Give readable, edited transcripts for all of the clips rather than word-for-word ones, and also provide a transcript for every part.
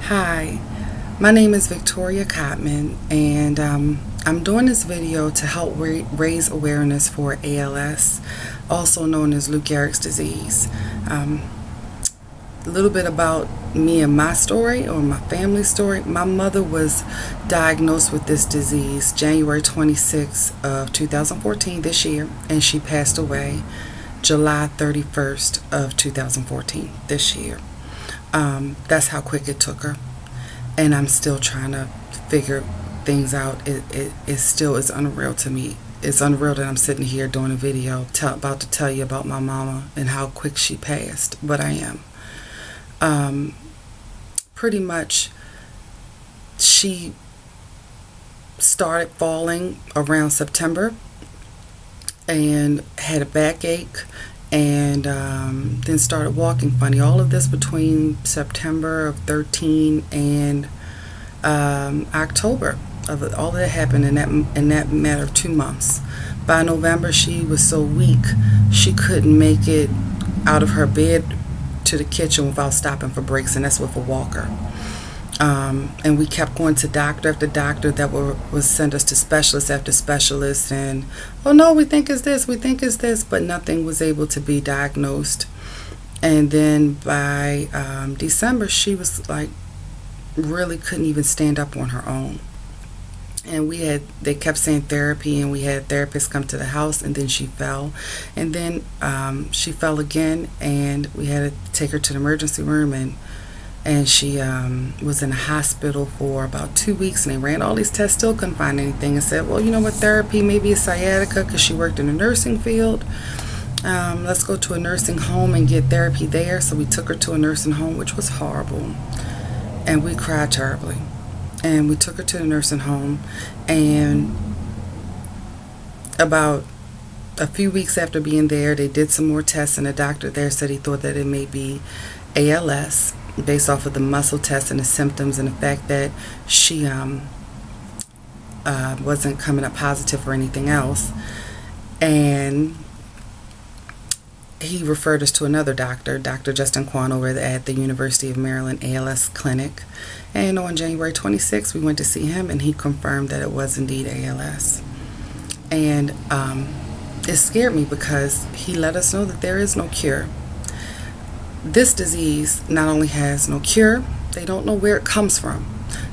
Hi, my name is Victoria Cotman, and I'm doing this video to help raise awareness for ALS, also known as Lou Gehrig's disease. A little bit about me and my story, or my family story. My mother was diagnosed with this disease January 26th of 2014, this year, and she passed away July 31st of 2014, this year. That's how quick it took her, and I'm still trying to figure things out. It still is unreal to me. It's unreal that I'm sitting here doing a video about to tell you about my mama and how quick she passed, but I am. Pretty much she started falling around September and had a backache, and then started walking funny. All of this between September of 13 and October. All that happened in that matter of 2 months. By November, she was so weak she couldn't make it out of her bed to the kitchen without stopping for breaks, and that's with a walker. And we kept going to doctor after doctor that would send us to specialist after specialist, and oh no, we think it's this, we think it's this, but nothing was able to be diagnosed. And then by December, she was like, really couldn't even stand up on her own. And they kept saying therapy, and we had therapists come to the house, and then she fell, and then she fell again, and we had to take her to the emergency room, and she was in the hospital for about 2 weeks, and they ran all these tests, still couldn't find anything, and said, well, you know what, therapy, maybe it's sciatica, because she worked in the nursing field. Let's go to a nursing home and get therapy there. So we took her to a nursing home, which was horrible, and we cried terribly. And we took her to the nursing home, and about a few weeks after being there, they did some more tests, and the doctor there said he thought that it may be ALS, based off of the muscle test and the symptoms, and the fact that she wasn't coming up positive for anything else. And he referred us to another doctor, Dr. Justin Kwan, over at the University of Maryland ALS clinic. And on January 26th, we went to see him, and he confirmed that it was indeed ALS. And it scared me, because he let us know that there is no cure. This disease not only has no cure, they don't know where it comes from.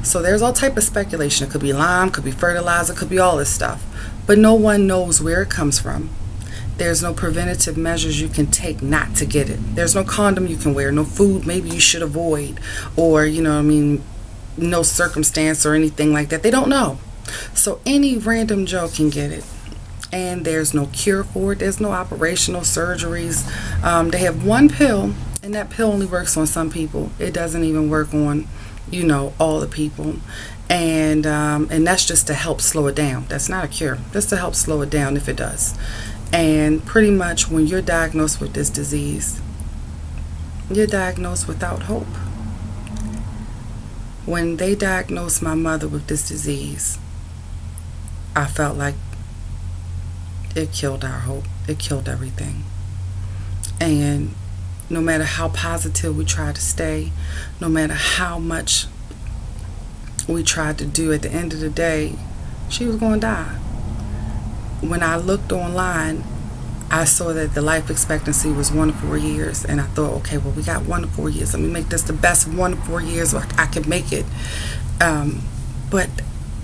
So there's all type of speculation. It could be Lyme, could be fertilizer, could be all this stuff. But no one knows where it comes from. There's no preventative measures you can take not to get it. There's no condom you can wear, no food maybe you should avoid, or, you know what I mean, no circumstance or anything like that. They don't know. So any random Joe can get it. And there's no cure for it. There's no operational surgeries. They have one pill, and that pill only works on some people. It doesn't even work on, you know, all the people. And that's just to help slow it down. That's not a cure. Just to help slow it down if it does. And pretty much when you're diagnosed with this disease, you're diagnosed without hope. When they diagnosed my mother with this disease, I felt like it killed our hope. It killed everything. And no matter how positive we tried to stay, no matter how much we tried to do, at the end of the day, she was going to die. When I looked online, I saw that the life expectancy was 1 to 4 years, and I thought, okay, well, we got 1 to 4 years. Let me make this the best 1 to 4 years I could make it. But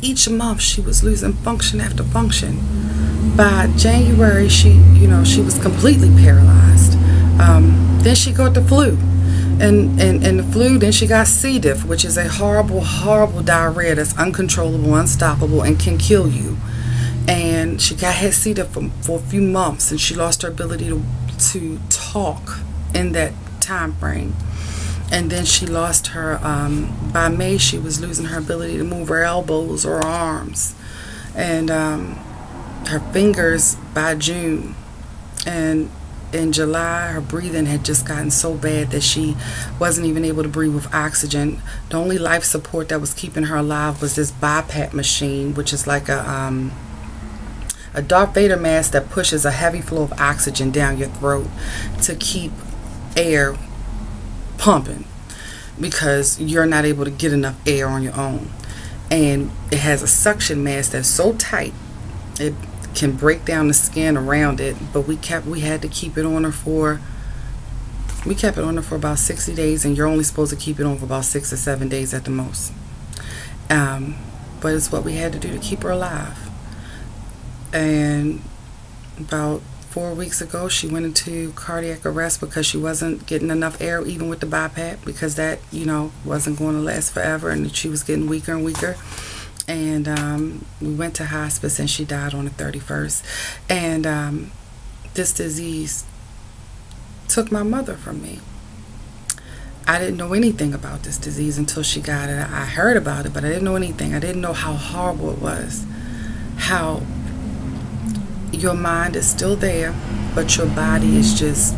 each month she was losing function after function. By January, she was completely paralyzed. Then she got the flu, and the flu. Then she got C. diff, which is a horrible, horrible diarrhea that's uncontrollable, unstoppable, and can kill you. And she had C. diff for a few months, and she lost her ability to talk in that time frame. And then she lost her, by May, she was losing her ability to move her elbows or her arms, and her fingers by June. And in July, her breathing had just gotten so bad that she wasn't even able to breathe with oxygen. The only life support that was keeping her alive was this BiPAP machine, which is like a Darth Vader mask that pushes a heavy flow of oxygen down your throat to keep air pumping. because you're not able to get enough air on your own. And it has a suction mask that's so tight it can break down the skin around it. But we had to keep it on her for about 60 days, and you're only supposed to keep it on for about 6 or 7 days at the most. But it's what we had to do to keep her alive. And about 4 weeks ago, she went into cardiac arrest because she wasn't getting enough air, even with the BiPAP, because that, wasn't going to last forever, and she was getting weaker and weaker. And we went to hospice, and she died on the 31st. And this disease took my mother from me. I didn't know anything about this disease until she got it. I heard about it, but I didn't know anything. I didn't know how horrible it was. How your mind is still there, but your body is just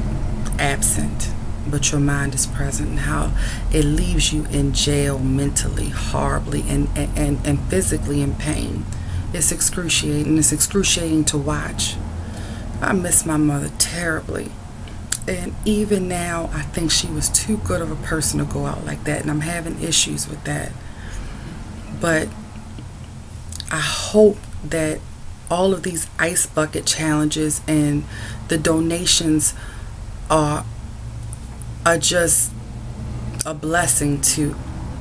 absent, but your mind is present. And how it leaves you in jail mentally, horribly, and physically in pain. It's excruciating. It's excruciating to watch. I miss my mother terribly. And even now, I think she was too good of a person to go out like that. And I'm having issues with that. But I hope that all of these ice bucket challenges and the donations are just a blessing to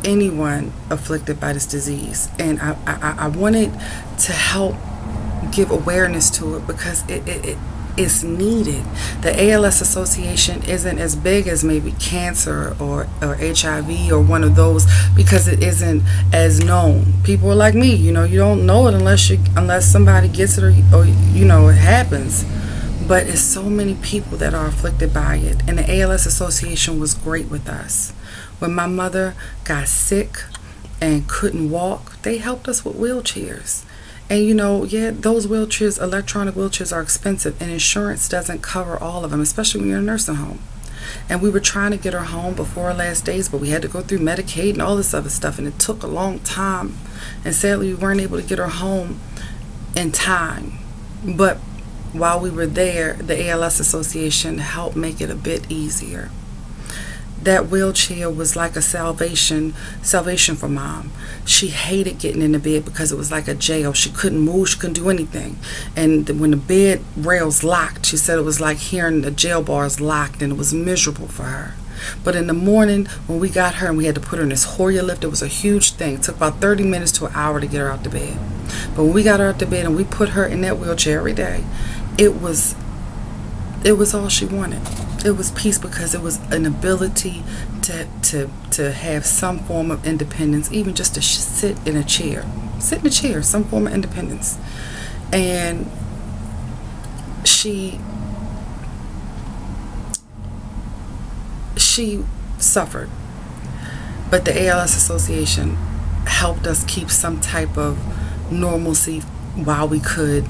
anyone afflicted by this disease. And I wanted to help give awareness to it because it's needed. The ALS Association isn't as big as maybe cancer or HIV or one of those, because it isn't as known. People are like me, you don't know it unless somebody gets it or it happens. But it's so many people that are afflicted by it, and the ALS Association was great with us. When my mother got sick and couldn't walk, they helped us with wheelchairs. And those wheelchairs, electronic wheelchairs, are expensive, and insurance doesn't cover all of them, especially when you're in a nursing home. And we were trying to get her home before her last days, but we had to go through Medicaid and all this other stuff, and it took a long time. And sadly, we weren't able to get her home in time. But while we were there, the ALS Association helped make it a bit easier. That wheelchair was like a salvation for Mom. She hated getting in the bed because it was like a jail. She couldn't move, she couldn't do anything. And when the bed rails locked, she said it was like hearing the jail bars locked, and it was miserable for her. But in the morning, when we got her and we had to put her in this Hoyer lift, it was a huge thing. It took about 30 minutes to an hour to get her out the bed. But when we got her out the bed and we put her in that wheelchair every day, it was all she wanted. It was peace, because it was an ability to have some form of independence, even just to sit in a chair, some form of independence. And she suffered, but the ALS Association helped us keep some type of normalcy while we could,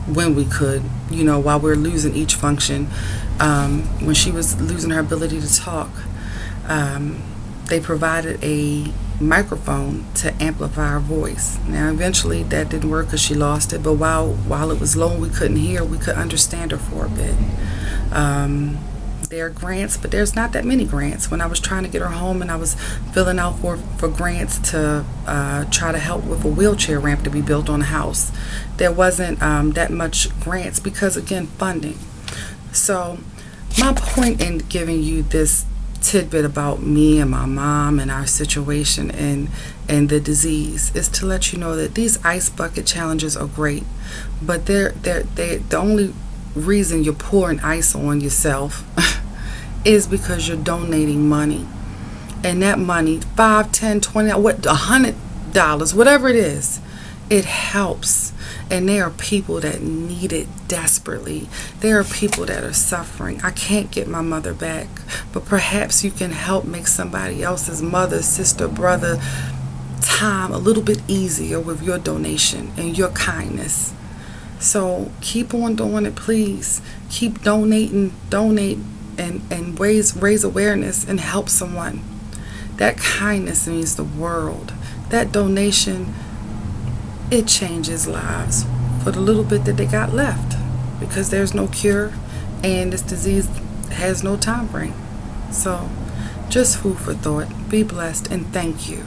when we could, while we're losing each function. When she was losing her ability to talk, they provided a microphone to amplify her voice. Now eventually that didn't work because she lost it, but while it was low and we couldn't hear, we could understand her for a bit. There are grants, but there's not that many grants. When I was trying to get her home and I was filling out for grants to try to help with a wheelchair ramp to be built on a house, there wasn't that much grants because, again, funding. So my point in giving you this tidbit about me and my mom and our situation and the disease is to let you know that these ice bucket challenges are great, but they're the only reason you're pouring ice on yourself is because you're donating money. And that money, $5, $10, $20, $100, whatever it is, it helps. And there are people that need it desperately. There are people that are suffering. I can't get my mother back, but perhaps you can help make somebody else's mother, sister, brother time a little bit easier with your donation and your kindness. So keep on doing it, please. Keep donating, donate, and raise awareness and help someone. That kindness means the world. That donation, it changes lives for the little bit that they got left, because there's no cure and this disease has no time frame. So Just food for thought. Be blessed and thank you.